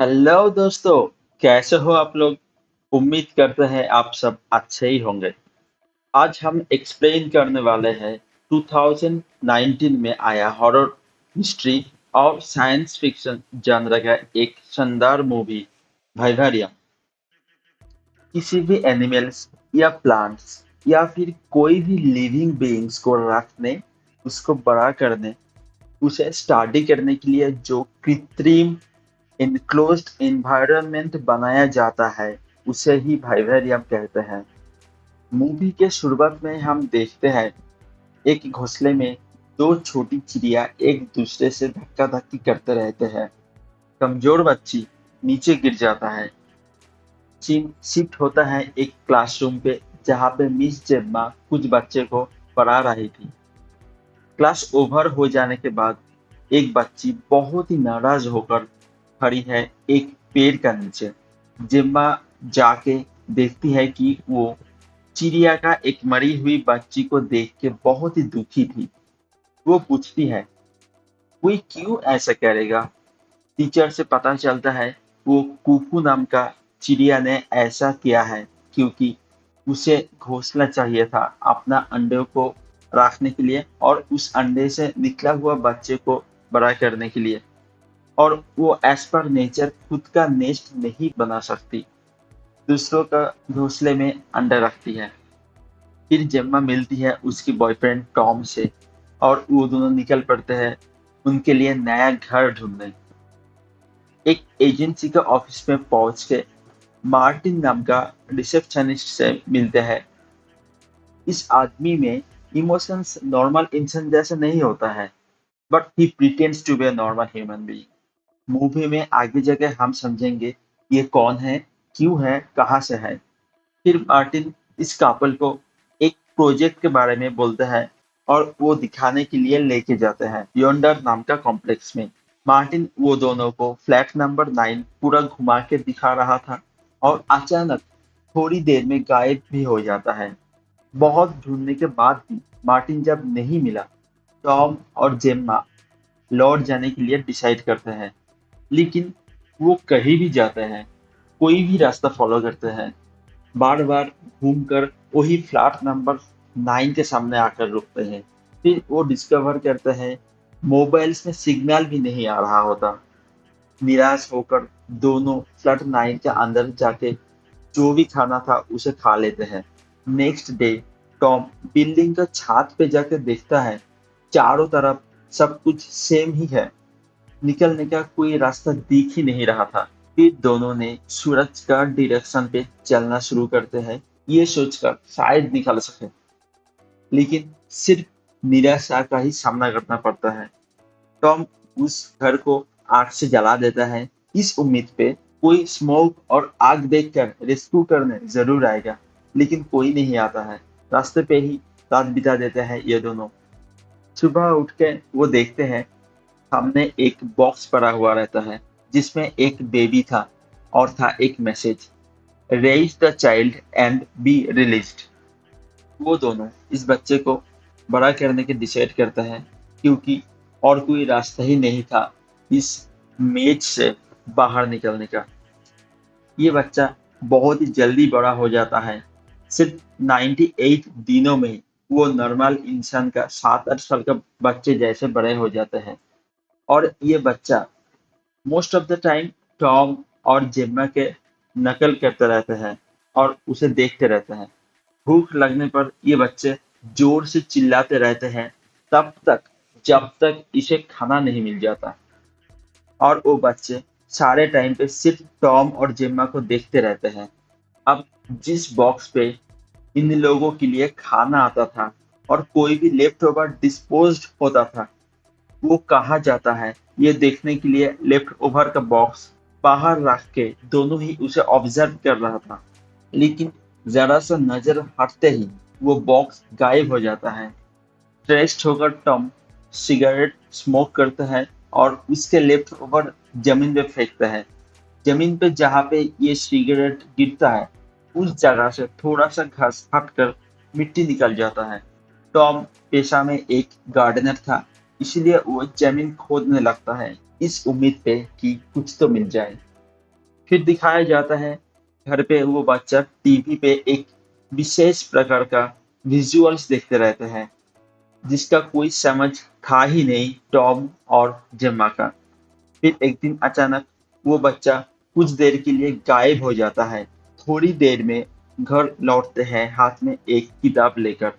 Hello दोस्तों। कैसे हो आप लोग। उम्मीद करते हैं आप सब अच्छे ही होंगे। आज हम एक्सप्लेन करने वाले हैं 2019 में आया हॉरर, हिस्ट्री और साइंस फिक्शन जॉनर का एक शानदार मूवी वाइवारियम। किसी भी एनिमल्स या प्लांट्स या फिर कोई भी लिविंग बीइंग्स को रखने, उसको बड़ा करने, उसे स्टडी करने के लिए जो कृत्रिम इनक्लोज्ड एनवायरनमेंट बनाया जाता है, उसे ही वाइवेरियम कहते हैं। मूवी के शुरुआत में हम देखते हैं एक घोंसले में दो छोटी चिड़िया एक दूसरे से धक्का धक्की करते रहते हैं। कमजोर बच्ची नीचे गिर जाता है। सीन शिफ्ट होता है एक क्लासरूम पे, जहाँ पे मिस जेम्मा कुछ बच्चे को पढ़ा रही थी। क्लास ओवर हो जाने के बाद एक बच्ची बहुत ही नाराज होकर खड़ी है एक पेड़ का नीचे। जिम्मा जाके देखती है कि वो चिड़िया का एक मरी हुई बच्ची को देख के बहुत ही दुखी थी। वो पूछती है, कोई क्यों ऐसा करेगा। टीचर से पता चलता है वो कुकू नाम का चिड़िया ने ऐसा किया है क्योंकि उसे घोंसला चाहिए था अपना अंडे को रखने के लिए और उस अंडे से निकला हुआ बच्चे को बड़ा करने के लिए। और वो एज पर नेचर खुद का नेस्ट नहीं बना सकती, दूसरों का घोंसले में अंडा रखती है। फिर जेम्मा मिलती है उसकी बॉयफ्रेंड टॉम से और वो दोनों निकल पड़ते हैं उनके लिए नया घर ढूंढने। एक एजेंसी का ऑफिस में पहुंच के मार्टिन नाम का रिसेप्शनिस्ट से मिलते हैं। इस आदमी में इमोशंस नॉर्मल इंसान जैसे नहीं होता है, but he pretends to be a normal human being. Movie में आगे जाके हम समझेंगे ये कौन है, क्यों है, कहाँ से है। फिर मार्टिन इस कपल को एक प्रोजेक्ट के बारे में बोलते हैं और वो दिखाने के लिए लेके जाते हैं योंडर नाम का कॉम्प्लेक्स में। मार्टिन वो दोनों को फ्लैट नंबर 9 पूरा घुमा के दिखा रहा था और अचानक थोड़ी देर में गायब भी हो जाता है। बहुत ढूंढने के बाद भी मार्टिन जब नहीं मिला, टॉम और जेम्मा लौट जाने के लिए डिसाइड करते हैं। लेकिन वो कहीं भी जाते हैं, कोई भी रास्ता फॉलो करते हैं, बार बार घूमकर वही फ्लैट नंबर 9 के सामने आकर रुकते हैं। फिर वो डिस्कवर करते हैं मोबाइल्स में सिग्नल भी नहीं आ रहा होता। निराश होकर दोनों फ्लैट 9 के अंदर जाके जो भी खाना था उसे खा लेते हैं। नेक्स्ट डे टॉम बिल्डिंग का छत पे जाकर देखता है चारों तरफ सब कुछ सेम ही है। निकलने का कोई रास्ता दिख ही नहीं रहा था। फिर दोनों ने सूरज का डायरेक्शन पे चलना शुरू करते हैं, ये सोचकर शायद निकल सके। लेकिन सिर्फ निराशा का ही सामना करना पड़ता है। टॉम उस घर को आग से जला देता है, इस उम्मीद पे कोई स्मोक और आग देखकर रेस्क्यू करने जरूर आएगा। लेकिन कोई नहीं आता है। रास्ते पे ही रात बिता देते हैं ये दोनों। सुबह उठ के वो देखते हैं सामने एक बॉक्स पड़ा हुआ रहता है जिसमें एक बेबी था और था एक message, raise the child and be released. वो दोनों इस बच्चे को बड़ा करने के डिसाइड करते हैं क्योंकि और कोई रास्ता ही नहीं था इस मेज से बाहर निकलने का। ये बच्चा बहुत ही जल्दी बड़ा हो जाता है। सिर्फ 98 दिनों में ही वो नॉर्मल इंसान का 7-8 साल का बच्चे जैसे बड़े हो जाते हैं। और ये बच्चा most of the time Tom और जेम्मा के नकल करते रहते हैं और उसे देखते रहते हैं। भूख लगने पर ये बच्चे जोर से चिल्लाते रहते हैं तब तक जब तक इसे खाना नहीं मिल जाता। और वो बच्चे सारे टाइम पे सिर्फ टॉम और जेम्मा को देखते रहते हैं। अब जिस बॉक्स पे इन लोगों के लिए खाना आता था और कोई भी लेफ्ट ओवर डिस्पोज्ड होता था, वो कहाँ जाता है ये देखने के लिए लेफ्ट ओवर का बॉक्स बाहर रख के दोनों ही उसे ऑब्जर्व कर रहा था। लेकिन जरा सा नजर हटते ही वो बॉक्स गायब हो जाता है। स्ट्रेस्ड होकर टॉम सिगरेट स्मोक करता है और उसके लेफ्ट ओवर जमीन पे फेंकता है। जमीन पे जहाँ पे ये सिगरेट गिरता है उस जगह से थोड़ा सा घास हटकर मिट्टी निकल जाता है। टॉम पेशा में एक गार्डनर था, इसलिए वो जमीन खोदने लगता है इस उम्मीद पे कि कुछ तो मिल जाए। फिर दिखाया जाता है घर पे वो बच्चा टीवी पे एक विशेष प्रकार का विजुअल्स देखते रहते हैं जिसका कोई समझ था ही नहीं टॉम और जेम्मा का। फिर एक दिन अचानक वो बच्चा कुछ देर के लिए गायब हो जाता है। थोड़ी देर में घर लौटते हैं हाथ में एक किताब लेकर।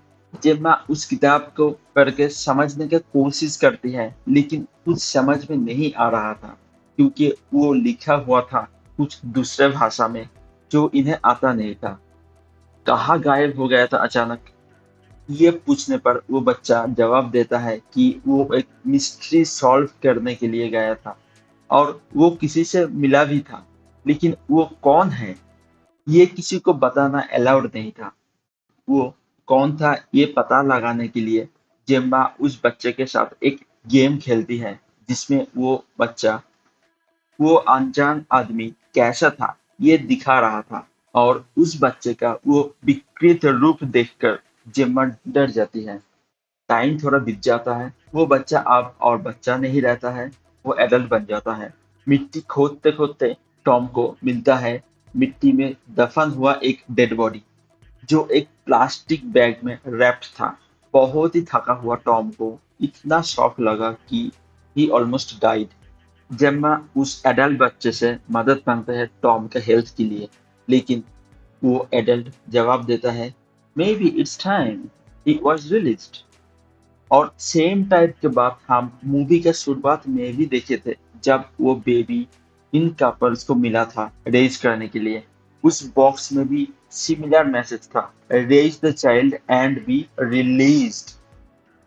जेम्मा उस किताब को पढ़ के समझने की कोशिश करती है लेकिन कुछ समझ में नहीं आ रहा था क्योंकि वो लिखा हुआ था कुछ दूसरे भाषा में जो इन्हें आता नहीं था। कहाँ गायब हो गया था अचानक? ये पूछने पर वो बच्चा जवाब देता है कि वो एक मिस्ट्री सॉल्व करने के लिए गया था और वो किसी से मिला भी था, लेकिन वो कौन है ये किसी को बताना अलाउड नहीं था। वो कौन था ये पता लगाने के लिए जेम्मा उस बच्चे के साथ एक गेम खेलती है जिसमें वो बच्चा वो अनजान आदमी कैसा था ये दिखा रहा था और उस बच्चे का वो विकृत रूप देखकर जेम्मा डर जाती है। टाइम थोड़ा बीत जाता है। वो बच्चा अब और बच्चा नहीं रहता है, वो एडल्ट बन जाता है। मिट्टी खोदते खोदते टॉम को मिलता है मिट्टी में दफन हुआ एक डेड बॉडी जो एक प्लास्टिक बैग में रैप्ड था। बहुत ही थका हुआ टॉम को इतना शॉक लगा कि ही ऑलमोस्ट डाइड। जेम्मा उस एडल्ट बच्चे से मदद मांगते हैं टॉम के हेल्थ के लिए, लेकिन वो एडल्ट जवाब देता है may be it's time it was released. और सेम टाइप के बात हम मूवी के शुरुआत में भी देखे थे जब वो बेबी इन कपल्स को मिला था रेज करने के लिए। उस बॉक्स में भी सिमिलर मैसेज था raise the child and be released.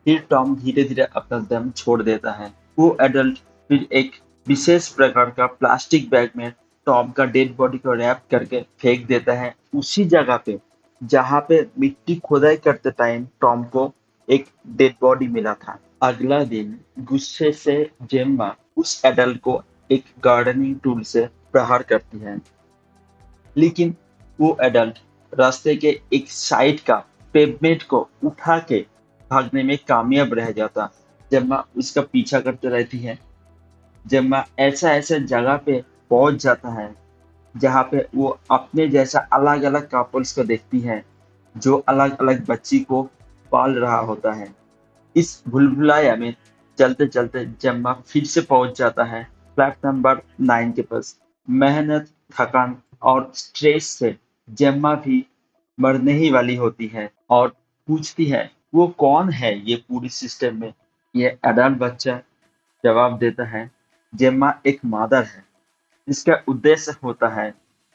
फिर टॉम धीरे धीरे अपना दम छोड़ देता है। वो एडल्ट फिर एक विशेष प्रकार का प्लास्टिक बैग में टॉम का डेड बॉडी को रैप करके फेंक देता है उसी जगह पे जहाँ पे मिट्टी खोदाई करते टाइम टॉम को एक डेड बॉडी मिला था। अगला दिन गुस्से से जेम्मा उस एडल्ट को एक गार्डनिंग टूल से प्रहार करती है, लेकिन वो एडल्ट रास्ते के एक साइड का पेवमेंट को उठा के भागने में कामयाब रह जाता। जेम्मा उसका पीछा करते रहती है। जेम्मा ऐसा ऐसा जगह पे पहुंच जाता है जहाँ पे वो अपने जैसा अलग अलग कपल्स को देखती है जो अलग अलग बच्ची को पाल रहा होता है। इस भूलभुलैया में चलते चलते जेम्मा फिर से पहुंच जाता है फ्लैट नंबर 9 के पास। मेहनत, थकान और स्ट्रेस से जेम्मा भी मरने ही वाली होती है और पूछती है वो कौन है ये पूरी सिस्टम में। ये एडल्ट बच्चा जवाब देता है जेम्मा एक मादर है जिसका उद्देश्य होता है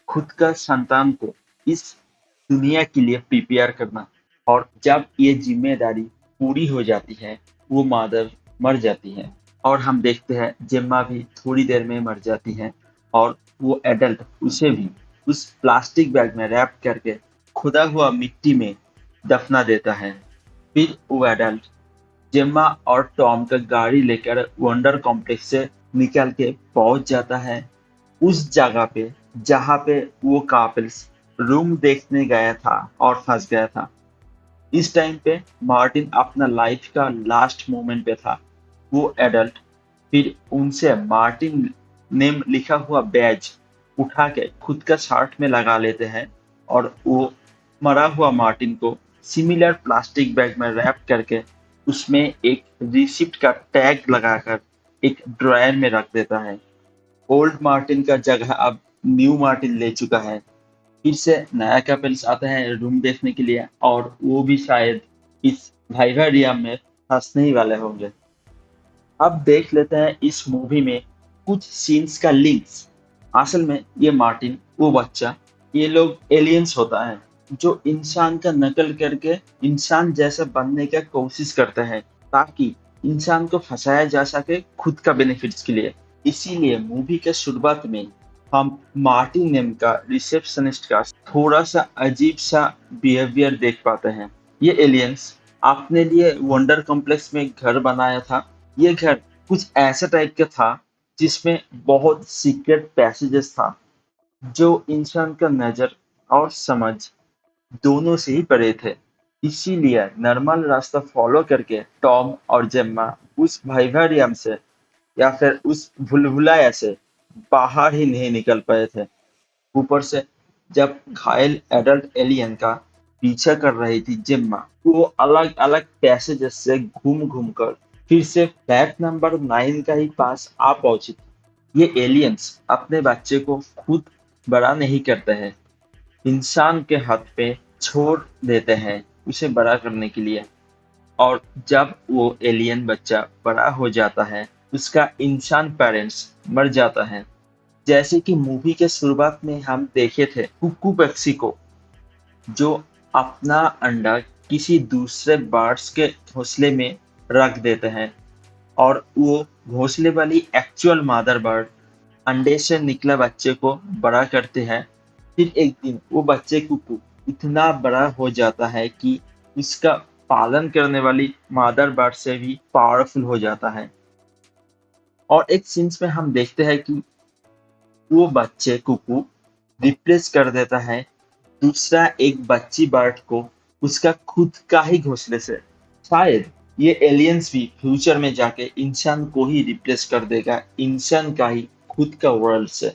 खुद का संतान को इस दुनिया के लिए प्रिपेयर करना। और जब ये जिम्मेदारी पूरी हो जाती है वो मादर मर जाती है और हम देखते हैं जेम्मा भी थोड़ी देर में मर जाती है और वो एडल्ट उसे भी उस प्लास्टिक बैग में रैप करके खुदा हुआ मिट्टी में दफना देता है। फिर वो एडल्ट जेम्मा और टॉम का गाड़ी लेकर वंडर कॉम्प्लेक्स से निकल के पहुंच जाता है उस जगह पे जहाँ पे वो कपल्स रूम देखने गया था और फंस गया था। इस टाइम पे मार्टिन अपना लाइफ का लास्ट मोमेंट पे था। वो एडल्ट फिर उनसे मार्टिन नेम लिखा हुआ बैज उठा के खुद का शर्ट में लगा लेते हैं और वो मरा हुआ मार्टिन को सिमिलर प्लास्टिक बैग में रैप करके उसमें एक रिसिप्ट का टैग लगाकर एक ड्रायर में रख देता है। ओल्ड मार्टिन का जगह अब न्यू मार्टिन ले चुका है। फिर से नया कपल्स आता है रूम देखने के लिए और वो भी शायद इस वाइवारियम में फंसने ही वाले होंगे। अब देख लेते हैं इस मूवी में कुछ सीन्स का लिंक्स। असल में ये मार्टिन वो बच्चा ये लोग एलियंस होता है जो इंसान का नकल करके इंसान जैसा बनने का कोशिश करते हैं ताकि इंसान को फंसाया जा सके खुद का बेनिफिट्स के लिए। इसीलिए मूवी के शुरुआत में हम मार्टिन नेम का रिसेप्शनिस्ट का थोड़ा सा अजीब सा बिहेवियर देख पाते हैं। ये एलियंस अपने लिए वंडर कॉम्प्लेक्स में घर बनाया था। ये घर कुछ ऐसा टाइप का था जिसमें बहुत सीक्रेट पैसेजेस था जो इंसान का नजर और समझ दोनों से ही परे थे। इसीलिए नॉर्मल रास्ता फॉलो करके टॉम और जेम्मा उस वाइवारियम से या फिर उस भुलभुलाया से बाहर ही नहीं निकल पाए थे। ऊपर से जब घायल एडल्ट एलियन का पीछा कर रही थी जिम्मा, वो अलग अलग पैसेजेस से घूम घूम कर फिर से फ्लैट नंबर 9 का ही पास आ पहुंची थी। ये एलियंस अपने बच्चे को खुद बड़ा नहीं करते हैं, इंसान के हाथ पे छोड़ देते हैं उसे बड़ा करने के लिए। और जब वो एलियन बच्चा बड़ा हो जाता है, उसका इंसान पेरेंट्स मर जाता है। जैसे कि मूवी के शुरुआत में हम देखे थे कुक्कू पक्षी को, जो अपना अंडा किसी दूसरे बर्ड्स के घोंसले में रख देते हैं और वो घोंसले वाली एक्चुअल मदर बर्ड अंडे से निकला बच्चे को बड़ा करते हैं। फिर एक दिन वो बच्चे कुकू इतना बड़ा हो जाता है कि उसका पालन करने वाली मदर बर्ड से भी पावरफुल हो जाता है। और एक सीन्स में हम देखते हैं कि वो बच्चे कुकू रिप्लेस कर देता है दूसरा एक बच्ची बर्ड को उसका खुद का ही घोंसले से। शायद ये एलियंस भी फ्यूचर में जाके इंसान को ही रिप्लेस कर देगा, इंसान का ही खुद का वर्ल्ड से।